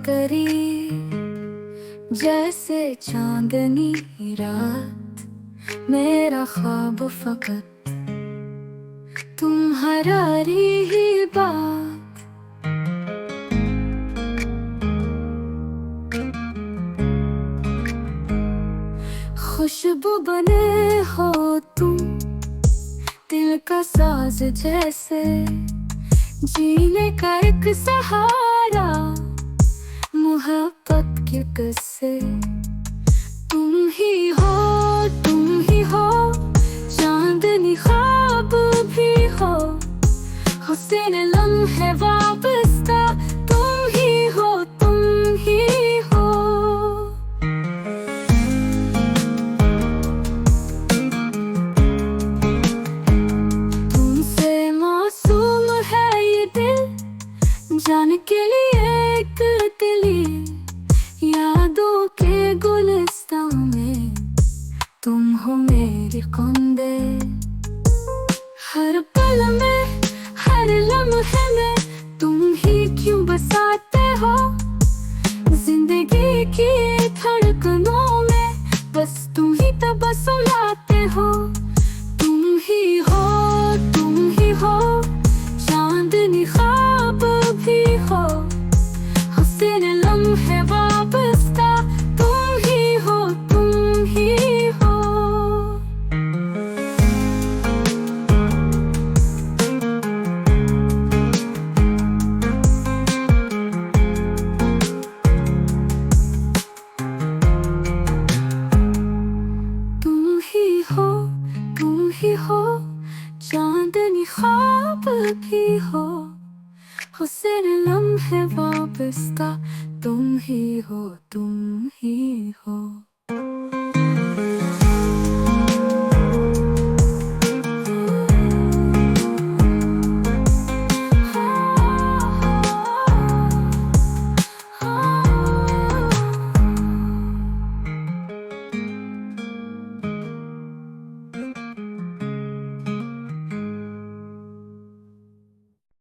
करीब, जैसे चांदनी रात। मेरा ख्वाब फकत तुम्हारी ही बात। खुशबू बने हो तुम, दिल का साज जैसे, जीने का एक सहारा, मोहब्बत के किस्से। तुम ही हो, चांदनी ख्वाब भी हो, हुस्न लम्हे वाबस्ता। तुम ही हो, तुम ही हो। तुमसे मासूम है ये दिल, जाने के लिए एक तिली। यादों के गुलिस्तां में तुम हो मेरी कुंदे। हर पल में, हर लम्हे में तुम ही क्यों बसाते हो। जिंदगी की धड़कनों में बस तुम ही तबस्सुम लाते हो। तुम ही हो, तुम ही हो, चांदनी ख्वाब भी हो, हुस्न लम्हे वाबस्ता। तुम ही हो, तुम ही हो। तुम ही हो, तुम ही हो, चांदनी ख्वाब भी हो, हुस्न लम्हे वाबस्ता। तुम ही हो, तुम